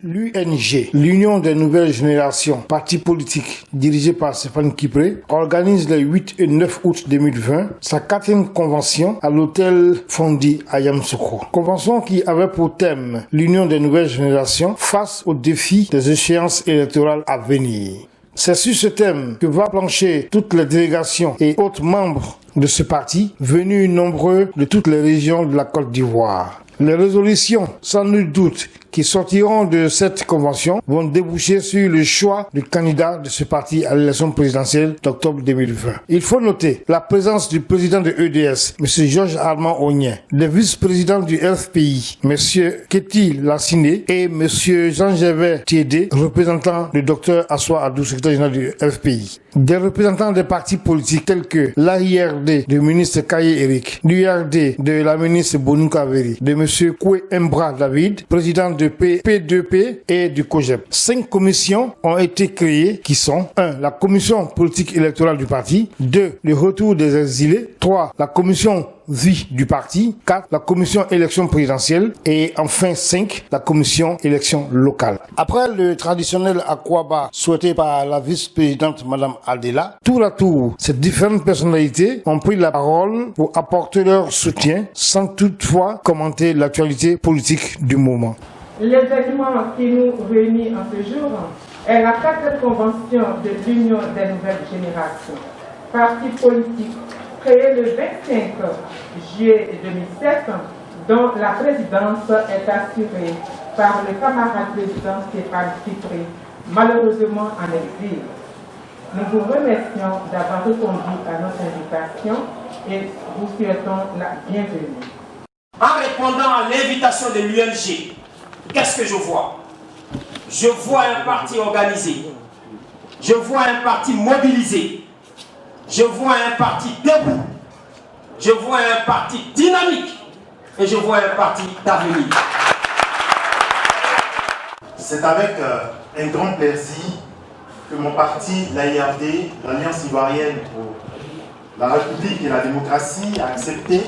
L'UNG, l'Union des Nouvelles Générations, parti politique dirigé par Stéphane Kipré, organise le 8 et 9 août 2020 sa 4e convention à l'hôtel Fondi à Yamoussoukro. Convention qui avait pour thème l'Union des Nouvelles Générations face aux défis des échéances électorales à venir. C'est sur ce thème que va plancher toutes les délégations et autres membres de ce parti, venus nombreux de toutes les régions de la Côte d'Ivoire. Les résolutions, sans nul doute, qui sortiront de cette convention vont déboucher sur le choix du candidat de ce parti à l'élection présidentielle d'octobre 2020. Il faut noter la présence du président de EDS, M. Georges Armand Ognien, des vice-présidents du FPI, M. Keti Lassiné et M. Jean-Gervais Thiédé, représentant du Dr Assoa Adou, secrétaire général du FPI. Des représentants des partis politiques tels que l'AIRD du ministre Kaye Eric, l'URD de la ministre Bounouka Averi, de M. Koué Mbra David, président de P2P et du COGEP. 5 commissions ont été créées qui sont 1. La commission politique électorale du parti, 2. Le retour des exilés, 3. La commission vie du parti, 4. La commission élection présidentielle et enfin 5. La commission élection locale. Après le traditionnel Akwaba souhaité par la vice-présidente Madame Aldela, tour à tour, ces différentes personnalités ont pris la parole pour apporter leur soutien sans toutefois commenter l'actualité politique du moment. L'événement qui nous réunit en ce jour est la 4e convention de l'Union des Nouvelles Générations, parti politique créé le 25 juillet 2007, dont la présidence est assurée par le camarade président Stéphane Kipré, malheureusement en exil. Nous vous remercions d'avoir répondu à notre invitation et vous souhaitons la bienvenue. En répondant à l'invitation de l'UNG, qu'est-ce que je vois? Je vois un parti organisé, je vois un parti mobilisé, je vois un parti debout, je vois un parti dynamique et je vois un parti d'avenir. C'est avec un grand plaisir que mon parti, l'AIRD, l'Alliance Ivoirienne pour la République et la démocratie, a accepté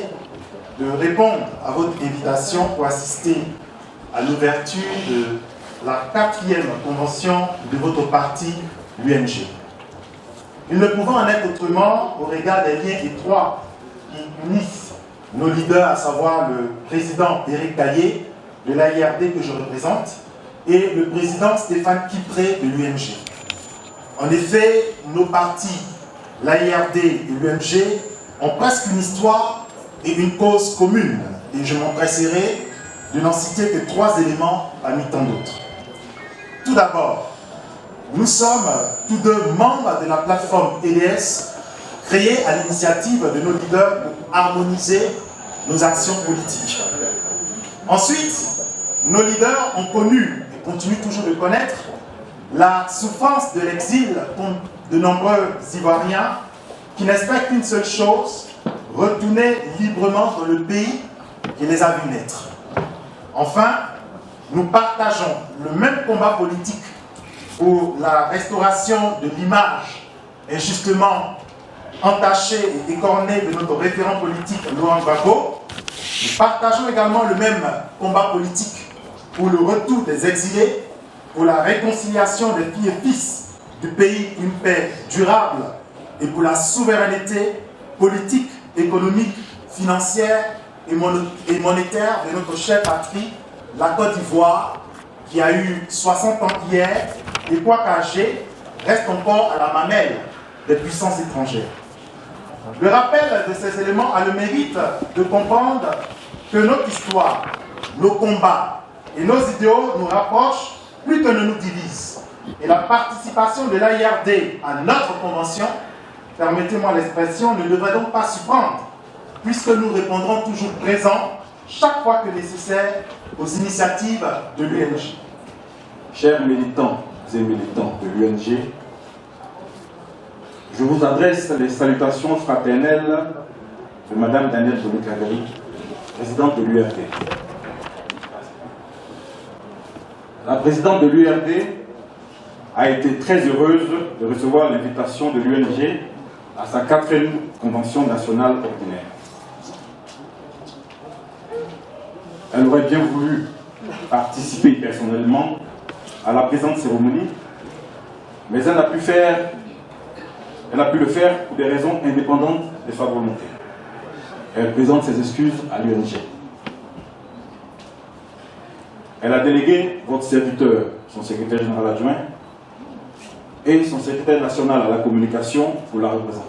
de répondre à votre invitation pour assister à l'ouverture de la 4e convention de votre parti, l'UNG. Nous ne pouvons en être autrement au regard des liens étroits qui unissent nos leaders, à savoir le président Éric Kaye de l'AIRD que je représente et le président Stéphane Kipré de l'UNG. En effet, nos partis, l'AIRD et l'UNG, ont presque une histoire et une cause commune, et je m'empresserai de n'en citer que 3 éléments parmi tant d'autres. Tout d'abord, nous sommes tous deux membres de la plateforme EDS, créée à l'initiative de nos leaders pour harmoniser nos actions politiques. Ensuite, nos leaders ont connu et continuent toujours de connaître la souffrance de l'exil pour de nombreux Ivoiriens qui n'espèrent qu'une seule chose, retourner librement dans le pays qui les a vus naître. Enfin, nous partageons le même combat politique pour la restauration de l'image injustement entachée et écornée de notre référent politique Laurent Gbagbo. Nous partageons également le même combat politique pour le retour des exilés, pour la réconciliation des filles et fils du pays, une paix durable et pour la souveraineté politique, économique, financière et monétaire de notre chère patrie, la Côte d'Ivoire, qui a eu 60 ans hier et quoi qu'âgé, reste encore à la mamelle des puissances étrangères. Le rappel de ces éléments a le mérite de comprendre que notre histoire, nos combats et nos idéaux nous rapprochent plus que ne nous divisent. Et la participation de l'AIRD à notre convention, permettez-moi l'expression, ne devrait donc pas surprendre, puisque nous répondrons toujours présents chaque fois que nécessaire aux initiatives de l'UNG. Chers militants et militantes de l'UNG, je vous adresse les salutations fraternelles de Madame Danielle Bounouka-Averi, présidente de l'URD. La présidente de l'URD a été très heureuse de recevoir l'invitation de l'UNG à sa 4e convention nationale ordinaire. Elle aurait bien voulu participer personnellement, à la présente cérémonie, mais elle a pu le faire pour des raisons indépendantes de sa volonté. Elle présente ses excuses à l'UNG. Elle a délégué votre serviteur, son secrétaire général adjoint, et son secrétaire national à la communication pour la représenter.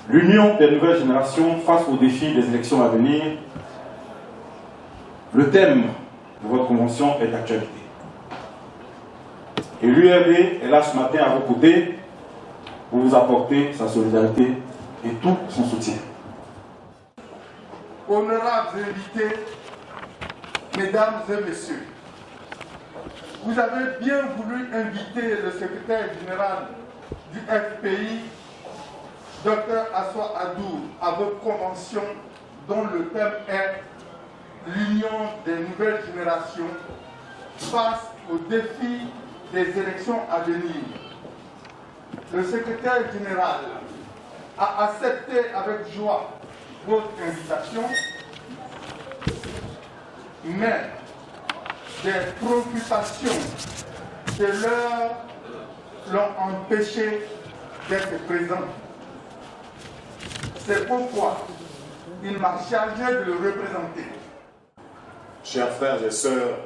L'union des nouvelles générations face aux défis des élections à venir, le thème de votre convention est d'actualité. Et l'URD est là ce matin à vos côtés pour vous apporter sa solidarité et tout son soutien. Honorables invités, mesdames et messieurs, vous avez bien voulu inviter le secrétaire général du FPI, Dr Assoua Adour, à votre convention dont le thème est l'union des nouvelles générations face aux défis des élections à venir. Le secrétaire général a accepté avec joie votre invitation, mais des préoccupations de l'heure l'ont empêché d'être présent. C'est pourquoi il m'a chargé de le représenter. Chers frères et sœurs,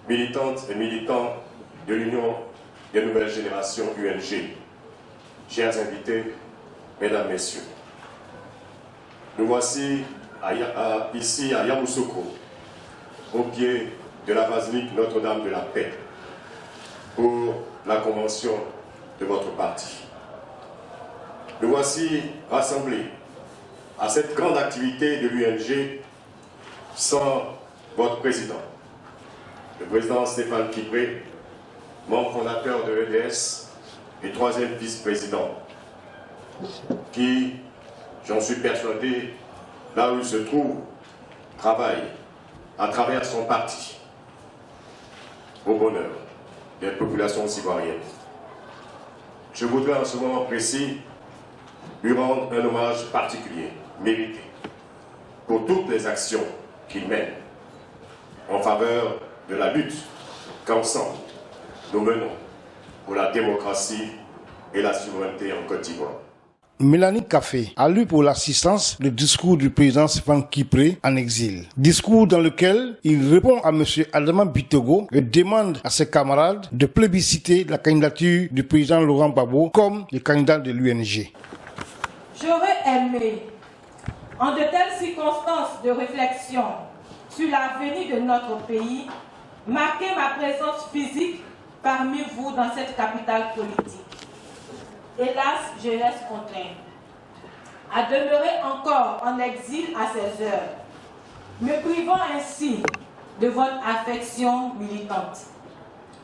militantes et militants de l'Union des nouvelles générations UNG, chers invités, mesdames, messieurs, nous voici ici à Yamoussoukro, au pied de la basilique Notre-Dame de la Paix, pour la convention de votre parti. Nous voici rassemblés à cette grande activité de l'UNG sans votre président, le président Stéphane Kipré, membre fondateur de l'EDS et troisième vice-président, qui, j'en suis persuadé, là où il se trouve, travaille à travers son parti au bonheur des populations ivoiriennes. Je voudrais en ce moment précis lui rendre un hommage particulier, mérité, pour toutes les actions qu'il mène en faveur de la lutte qu'ensemble nous menons pour la démocratie et la souveraineté en Côte d'Ivoire. Mélanie Café a lu pour l'assistance le discours du président Stéphane Kipré en exil. Discours dans lequel il répond à M. Adama Bitego et demande à ses camarades de plébisciter la candidature du président Laurent Gbagbo comme le candidat de l'UNG. J'aurais aimé, en de telles circonstances de réflexion sur l'avenir de notre pays, marquer ma présence physique parmi vous dans cette capitale politique. Hélas, je reste contraint à demeurer encore en exil à ces heures, me privant ainsi de votre affection militante.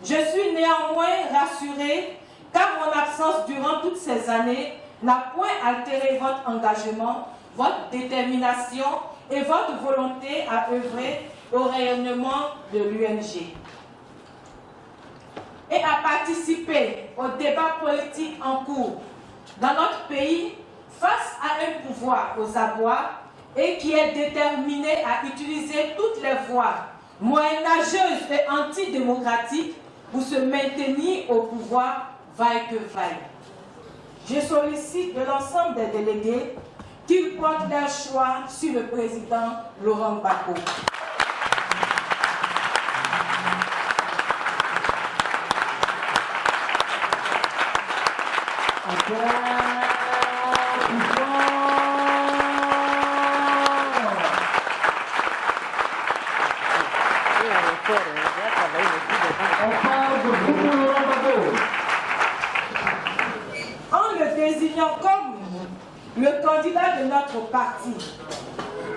Je suis néanmoins rassuré car mon absence durant toutes ces années n'a point altéré votre engagement, votre détermination et votre volonté à œuvrer au rayonnement de l'UNG et à participer au débat politique en cours dans notre pays face à un pouvoir aux abois et qui est déterminé à utiliser toutes les voies moyenâgeuses et antidémocratiques pour se maintenir au pouvoir vaille que vaille. Je sollicite de l'ensemble des délégués qu'ils portent leur choix sur le président Laurent Gbagbo. En le désignant comme le candidat de notre parti,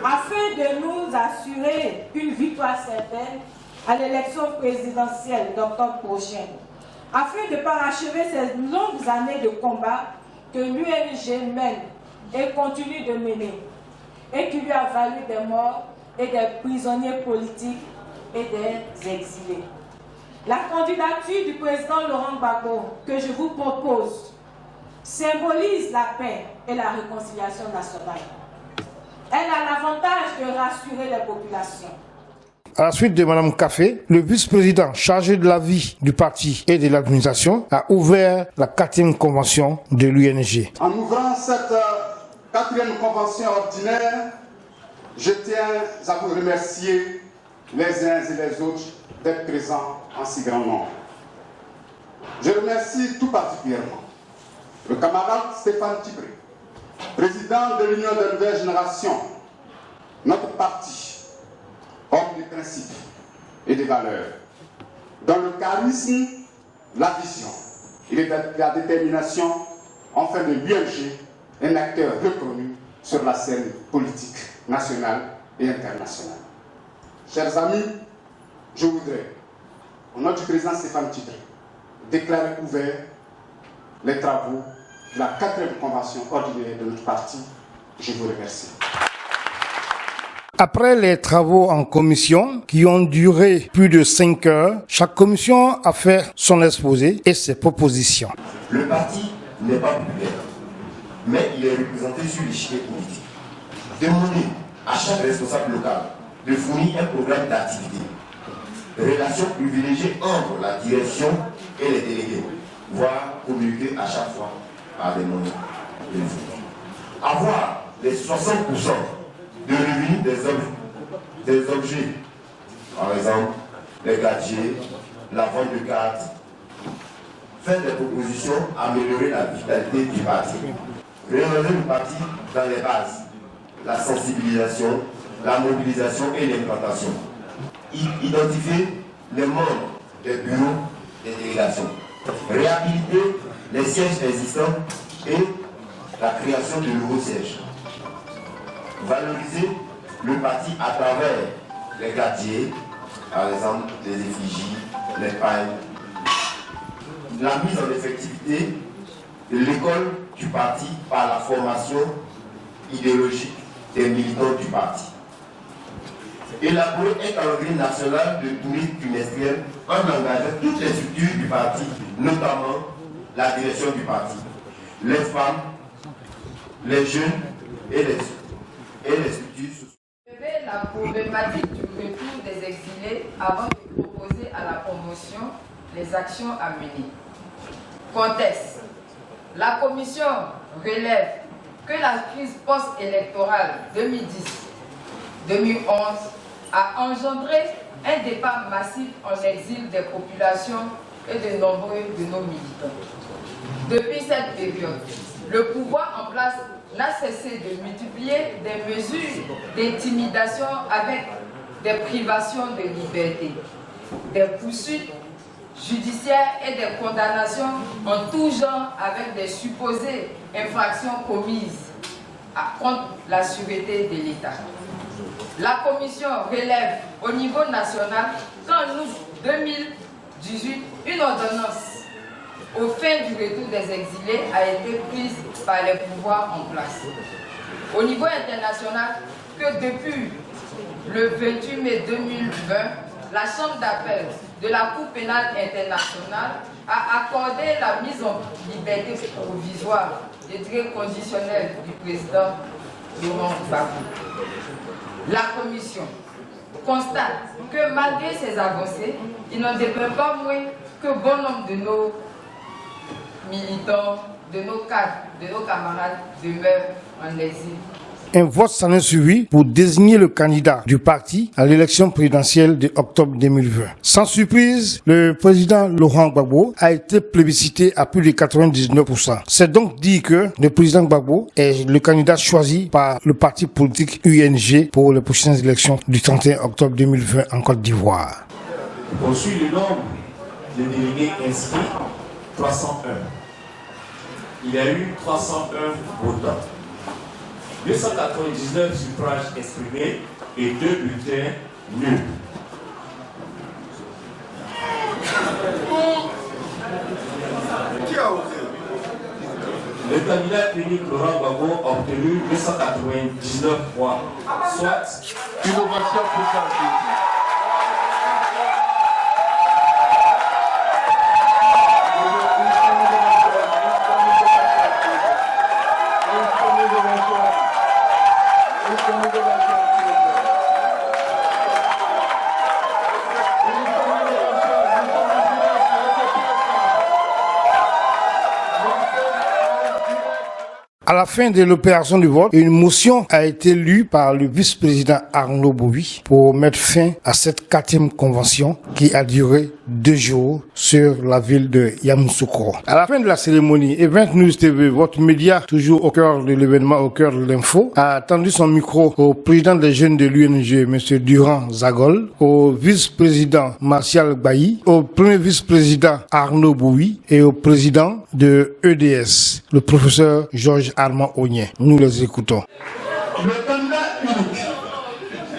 afin de nous assurer une victoire certaine à l'élection présidentielle d'octobre prochain, afin de parachever ces longues années de combat que l'UNG mène et continue de mener, et qui lui a valu des morts et des prisonniers politiques et des exilés. La candidature du président Laurent Gbagbo que je vous propose symbolise la paix et la réconciliation nationale. Elle a l'avantage de rassurer les populations. À la suite de Mme Café, le vice-président chargé de la vie du parti et de l'administration a ouvert la 4e convention de l'UNG. En ouvrant cette 4e convention ordinaire, je tiens à vous remercier les uns et les autres d'être présents en si grand nombre. Je remercie tout particulièrement le camarade Stéphane Tibré, président de l'Union des nouvelles générations, notre parti, homme du principe et des valeurs, dont le charisme, la vision et la détermination ont fait de l'UNG un acteur reconnu sur la scène politique nationale et internationale. Chers amis, je voudrais, au nom du président Stéphane Tibré, déclarer ouvert les travaux de la 4e convention ordinaire de notre parti. Je vous remercie. Après les travaux en commission qui ont duré plus de 5 heures, chaque commission a fait son exposé et ses propositions. Le parti n'est pas populaire, mais il est représenté sur l'échiquier politique. Demander à chaque responsable local de fournir un programme d'activité, relations privilégiées entre la direction et les délégués, voire communiquer à chaque fois par des moyens téléphoniques. Avoir les 60% de revenus des objets, par exemple les gadgets, la vente de cartes, faire des propositions, améliorer la vitalité du parti, rénover le parti dans les bases, la sensibilisation, la mobilisation et l'implantation, identifier les membres des bureaux des délégations, réhabiliter les sièges existants et la création de nouveaux sièges, valoriser le parti à travers les gadgets, par exemple les effigies, les pailles, la mise en effectivité de l'école du parti par la formation idéologique des militants du parti. Élaborer un calendrier national de tourisme trimestriel en engageant toutes les structures du parti, notamment la direction du parti, les femmes, les jeunes et les structures sociales. Lever la problématique du retour des exilés avant de proposer à la promotion les actions à mener. Contexte. La Commission relève que la crise post-électorale 2010-2011 a engendré un départ massif en exil des populations et de nombreux de nos militants. Depuis cette période, le pouvoir en place n'a cessé de multiplier des mesures d'intimidation avec des privations de liberté, des poursuites judiciaires et des condamnations en tout genre avec des supposées infractions commises contre la sûreté de l'État. La Commission relève au niveau national qu'en août 2018, une ordonnance aux fins du retour des exilés a été prise par les pouvoirs en place. Au niveau international, que depuis le 28 mai 2020, la Chambre d'appel de la Cour pénale internationale a accordé la mise en liberté provisoire et très conditionnelle du président Laurent Gbagbo. La Commission constate que malgré ces avancées, il n'en demeure pas moins que bon nombre de nos militants, de nos cadres, de nos camarades demeurent en exil. Un vote s'en est suivi pour désigner le candidat du parti à l'élection présidentielle de octobre 2020. Sans surprise, le président Laurent Gbagbo a été plébiscité à plus de 99%. C'est donc dit que le président Gbagbo est le candidat choisi par le parti politique UNG pour les prochaines élections du 31 octobre 2020 en Côte d'Ivoire. On suit le nombre de délégués inscrits, 301. Il y a eu 301 votants. 299 suffrages exprimés et 2 bulletins nuls. Qui a osé? Le candidat unique Laurent Gbagbo a obtenu 299 voix, soit Innovation pour À la fin de l'opération du vote, une motion a été lue par le vice-président Arnaud Bowie pour mettre fin à cette 4e convention qui a duré 2 jours sur la ville de Yamoussoukro. À la fin de la cérémonie, Event News TV, votre média toujours au cœur de l'événement, au cœur de l'info, a tendu son micro au président des jeunes de l'UNG, M. Durand Zagol, au vice-président Martial Bailly, au premier vice-président Arnaud Bowie et au président de EDS, le professeur Georges Armand Ogné. Nous les écoutons. Le candidat unique,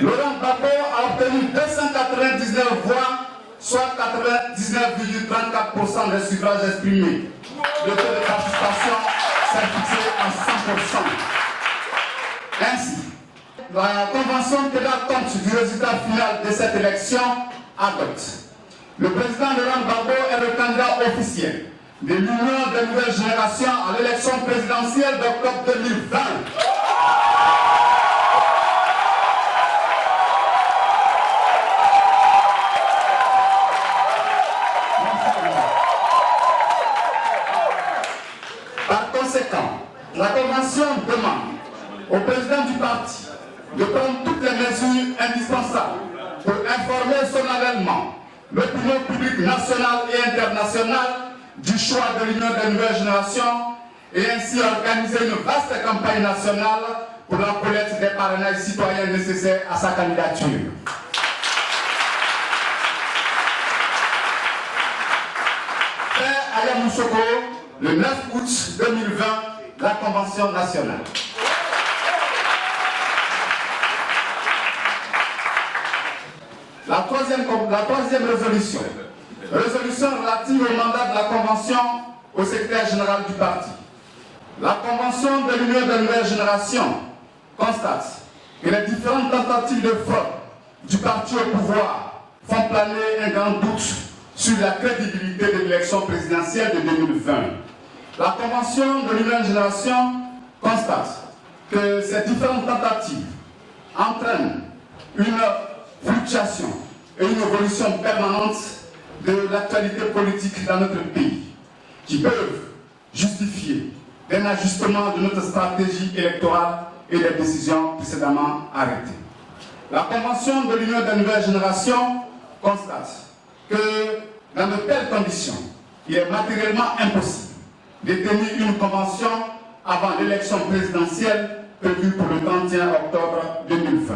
Laurent Gbagbo, a obtenu 299 voix, soit 99,34% des suffrages exprimés. Le taux de participation s'est fixé à 100%. Ainsi, la convention tenant compte du résultat final de cette élection adopte. Le président Laurent Gbagbo est le candidat officiel de l'Union des nouvelles générations à l'élection présidentielle d'octobre 2020. Par conséquent, la Convention demande au président du parti de prendre toutes les mesures indispensables pour informer solennellement l'opinion publique nationale et internationale du choix de l'Union des nouvelles générations et ainsi organiser une vaste campagne nationale pour la collecte des parrainages citoyens nécessaires à sa candidature. Fait à Yamoussoukro, le 9 août 2020, la Convention nationale. La troisième résolution. Résolution relative au mandat de la Convention au secrétaire général du parti. La Convention de l'Union des nouvelles générations constate que les différentes tentatives de fraude du parti au pouvoir font planer un grand doute sur la crédibilité de l'élection présidentielle de 2020. La Convention de l'Union des générations constate que ces différentes tentatives entraînent une fluctuation et une évolution permanente de l'actualité politique dans notre pays, qui peuvent justifier un ajustement de notre stratégie électorale et des décisions précédemment arrêtées. La Convention de l'Union des nouvelles générations constate que dans de telles conditions, il est matériellement impossible de tenir une convention avant l'élection présidentielle prévue pour le 31 octobre 2020.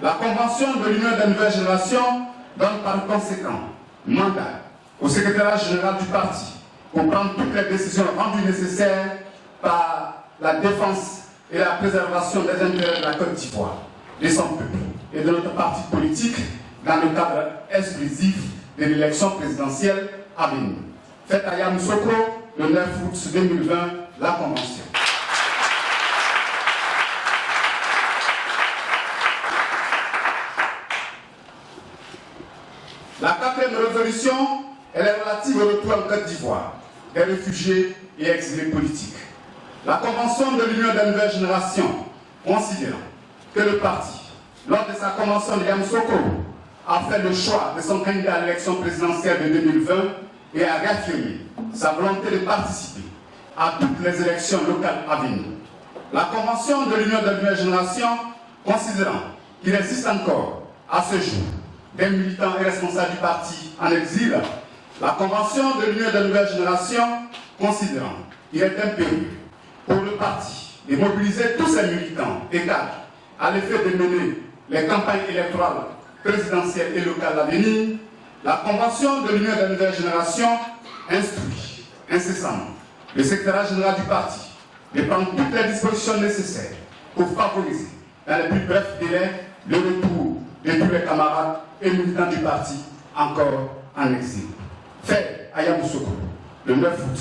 La Convention de l'Union des nouvelles générations donne par conséquent mandat au secrétariat général du parti pour prendre toutes les décisions rendues nécessaires par la défense et la préservation des intérêts de la Côte d'Ivoire, de son peuple et de notre parti politique dans le cadre exclusif de l'élection présidentielle à venir. Faite à Yamoussoukro le 9 août 2020, la Convention. La 4e résolution, elle est relative au retour en Côte d'Ivoire des réfugiés et exilés politiques. La Convention de l'Union des nouvelles générations, considérant que le parti, lors de sa convention de Yamoussoukro, a fait le choix de son candidat à l'élection présidentielle de 2020 et a réaffirmé sa volonté de participer à toutes les élections locales à venir. La Convention de l'Union des nouvelles générations, considérant qu'il existe encore, à ce jour, des militants et responsables du parti en exil, la Convention de l'Union des nouvelles générations, considérant qu'il est impérieux pour le parti de mobiliser tous ces militants et cadres à l'effet de mener les campagnes électorales présidentielles et locales à venir, la Convention de l'Union des nouvelles générations instruit incessamment le secrétaire général du parti de prendre toutes les dispositions nécessaires pour favoriser dans les plus brefs délais le retour de tous les camarades et militants du parti encore en exil. Fait à Yamoussoukro le 9 août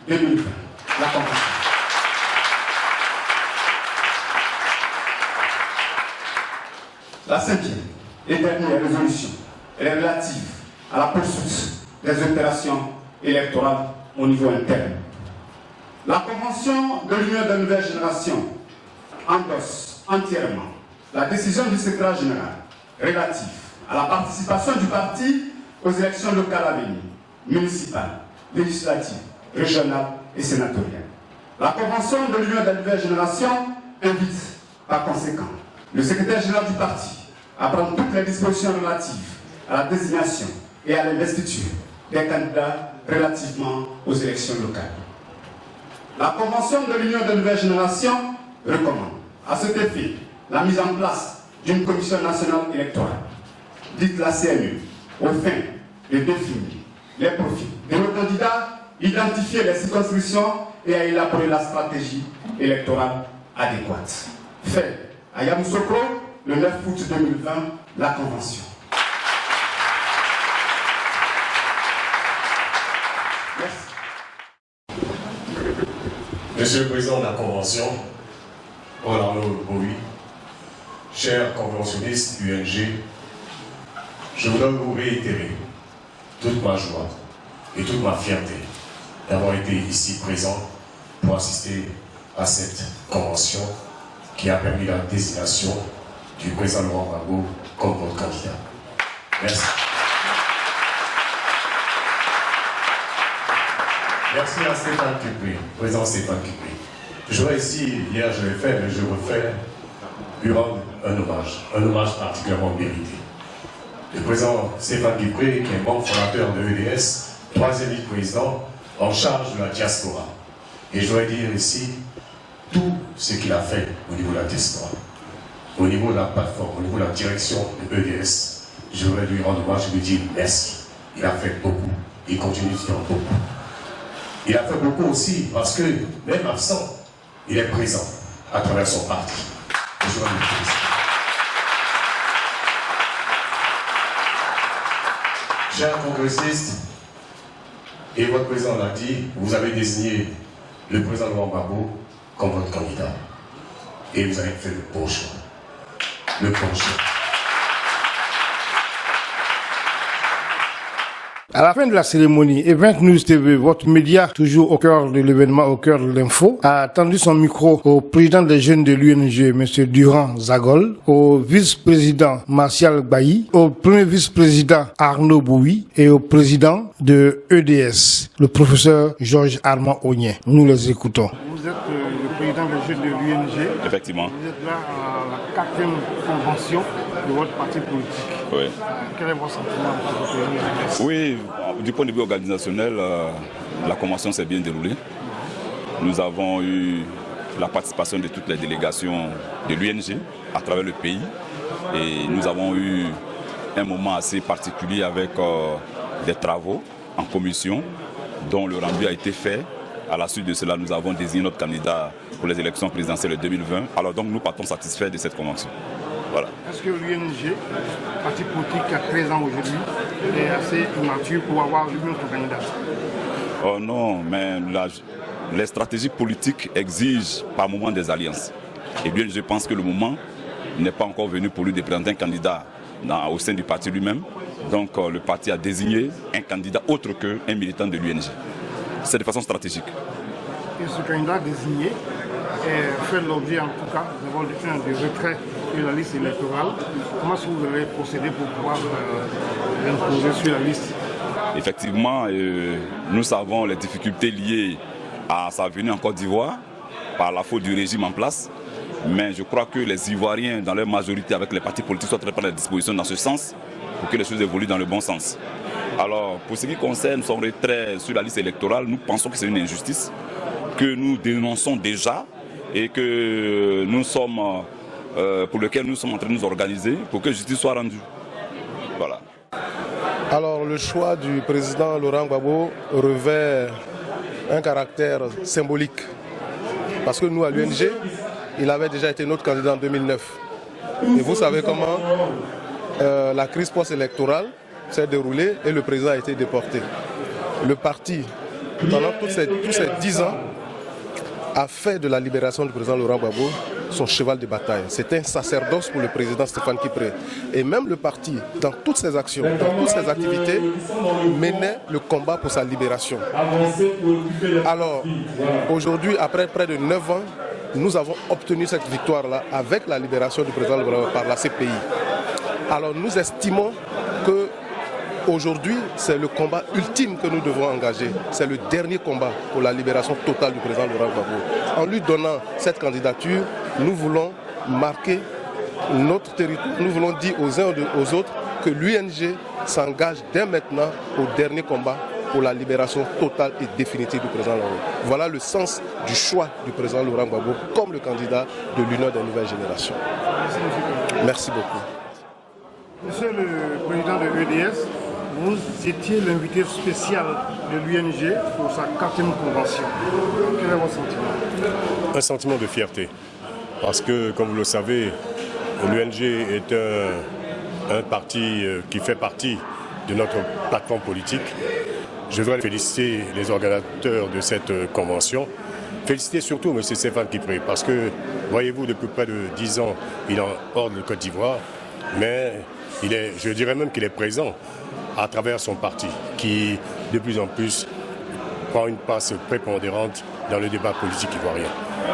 2020, la Convention. La 5e et dernière résolution est relative à la poursuite des opérations électorales au niveau interne. La Convention de l'Union des nouvelles générations endosse entièrement la décision du secrétaire général relative à la participation du parti aux élections locales à venir, municipales, législatives, régionales et sénatoriales. La Convention de l'Union des nouvelles générations invite, par conséquent, le secrétaire général du parti à prendre toutes les dispositions relatives à la désignation et à l'investiture des candidats relativement aux élections locales. La Convention de l'Union des nouvelles générations recommande à cet effet la mise en place d'une commission nationale électorale, dite la CNE, aux fins de définir les profils de nos candidats, identifier les circonscriptions et à élaborer la stratégie électorale adéquate. Fait à Yamoussoukro, le 9 août 2020, la Convention. Merci. Monsieur le Président de la Convention, Paul-Arnaud Bowie, chers conventionnistes UNG, je voudrais vous réitérer toute ma joie et toute ma fierté d'avoir été ici présent pour assister à cette convention qui a permis la désignation du président Laurent Gbagbo comme votre candidat. Merci. Merci à Stéphane Cupré, président Stéphane Cupré. J'aurais ici, hier je l'ai fait, mais je refais, lui rendre un hommage particulièrement mérité. Le président Stéphane Cupré, qui est membre fondateur de l'EDS, troisième vice-président en charge de la diaspora. Et je voudrais dire ici tout ce qu'il a fait au niveau de la diaspora, au niveau de la plateforme, au niveau de la direction de l'EDS. Je voudrais lui rendre hommage et lui dire merci. Il a fait beaucoup, il continue de faire beaucoup. Il a fait beaucoup aussi parce que, même absent, il est présent à travers son parti. Et je voudrais le féliciter. Chers congressistes, et votre président l'a dit, vous avez désigné le président Laurent Gbagbo comme votre candidat. Et vous avez fait le bon choix. Le bon choix. À la fin de la cérémonie, Event News TV, votre média toujours au cœur de l'événement, au cœur de l'info, a tendu son micro au président des jeunes de l'UNG, M. Durand Zagol, au vice-président Martial Bailly, au premier vice-président Arnaud Bowie et au président de EDS, le professeur Georges Armand Ognet. Nous les écoutons. Vous êtes le président des jeunes de l'UNG. Effectivement. Vous êtes là à la 4e convention de votre parti politique. Oui. Quel est votre sentiment pour ce Oui, du point de vue organisationnel, la convention s'est bien déroulée. Nous avons eu la participation de toutes les délégations de l'UNG à travers le pays. Et nous avons eu un moment assez particulier avec des travaux en commission dont le rendu a été fait. À la suite de cela, nous avons désigné notre candidat pour les élections présidentielles de 2020. Alors donc nous partons satisfaits de cette convention. Voilà. Est-ce que l'UNG, parti politique qui a 13 ans aujourd'hui, est assez immature pour avoir lui-même son candidat? Oh non, mais les stratégies politiques exigent par moment des alliances. Et bien, je pense que le moment n'est pas encore venu pour lui de présenter un candidat au sein du parti lui-même. Donc le parti a désigné un candidat autre qu'un militant de l'UNG. C'est de façon stratégique. Et ce candidat désigné fait l'objet en tout cas d'abord de retrait de la liste électorale. Comment est-ce que vous allez procéder pour pouvoir l'imposer sur la liste? Effectivement, nous savons les difficultés liées à sa venue en Côte d'Ivoire par la faute du régime en place. Mais je crois que les Ivoiriens, dans leur majorité avec les partis politiques, sont en train de prendre des dispositions dans ce sens pour que les choses évoluent dans le bon sens. Alors, pour ce qui concerne son retrait sur la liste électorale, nous pensons que c'est une injustice que nous dénonçons déjà et que nous sommes, pour lequel nous sommes en train de nous organiser pour que justice soit rendue. Voilà. Alors, le choix du président Laurent Gbagbo revêt un caractère symbolique. Parce que nous, à l'UNG, il avait déjà été notre candidat en 2009. Et vous savez comment la crise post-électorale s'est déroulée et le président a été déporté. Le parti, pendant tous ces 10 ans, a fait de la libération du président Laurent Gbagbo son cheval de bataille. C'était un sacerdoce pour le président Stéphane Cupré. Et même le parti, dans toutes ses actions, dans toutes ses activités, menait le combat pour sa libération. Alors, aujourd'hui, après près de 9 ans, nous avons obtenu cette victoire-là avec la libération du président par la CPI. Alors, nous estimons que Aujourd'hui, c'est le combat ultime que nous devons engager. C'est le dernier combat pour la libération totale du président Laurent Gbagbo. En lui donnant cette candidature, nous voulons marquer notre territoire. Nous voulons dire aux uns et aux autres que l'UNG s'engage dès maintenant au dernier combat pour la libération totale et définitive du président Laurent. Voilà le sens du choix du président Laurent Gbagbo comme le candidat de l'Union des nouvelles générations. Merci beaucoup. Monsieur le président de l'EDS, vous étiez l'invité spécial de l'UNG pour sa 4e convention. Quel est votre sentiment? Un sentiment de fierté. Parce que, comme vous le savez, l'UNG est un parti qui fait partie de notre plateforme politique. Je voudrais féliciter les organisateurs de cette convention. Féliciter surtout M. Stéphane Kipré, parce que, voyez-vous, depuis près de 10 ans, il est hors de Côte d'Ivoire, mais je dirais même qu'il est présent à travers son parti, qui de plus en plus prend une place prépondérante dans le débat politique ivoirien.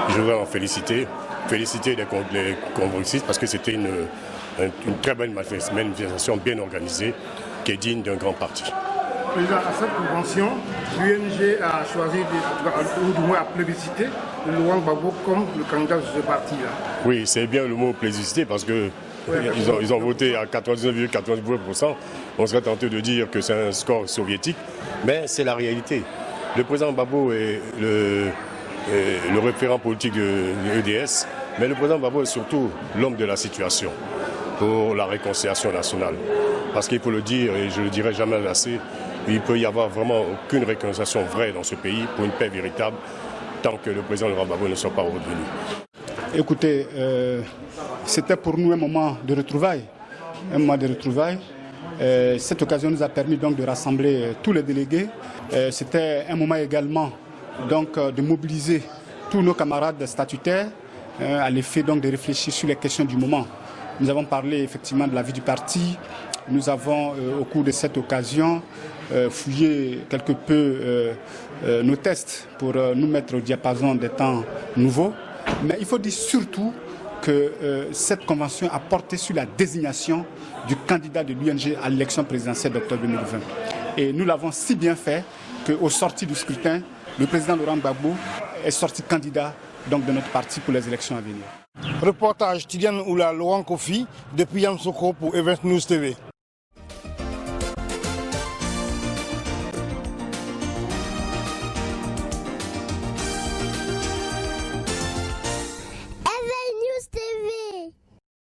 Je voudrais en féliciter les congressistes parce que c'était une très bonne manifestation bien organisée qui est digne d'un grand parti. Président, à cette convention, l'UNG a choisi, ou du moins a plébiscité, Laurent Gbagbo comme le candidat de ce parti-là. Oui, c'est bien le mot plébiscité parce que ils ont voté à 99,99%. On serait tenté de dire que c'est un score soviétique, mais c'est la réalité. Le président Gbagbo est le référent politique de l'EDS, mais le président Gbagbo est surtout l'homme de la situation pour la réconciliation nationale. Parce qu'il faut le dire, et je ne le dirai jamais assez, il peut y avoir vraiment aucune réconciliation vraie dans ce pays pour une paix véritable tant que le président Laurent Gbagbo ne soit pas revenu. Écoutez, c'était pour nous un moment de retrouvailles. Cette occasion nous a permis donc de rassembler tous les délégués. C'était un moment également donc, de mobiliser tous nos camarades statutaires à l'effet donc de réfléchir sur les questions du moment. Nous avons parlé effectivement de la vie du parti. Nous avons au cours de cette occasion fouillé quelque peu nos tests pour nous mettre au diapason des temps nouveaux. Mais il faut dire surtout que cette convention a porté sur la désignation du candidat de l'UNG à l'élection présidentielle d'octobre 2020. Et nous l'avons si bien fait qu'au sorti du scrutin, le président Laurent Gbagbo est sorti candidat donc, de notre parti pour les élections à venir. Reportage Tidiane Oula, Laurent Kofi, depuis Yamoussoukro pour Event News TV.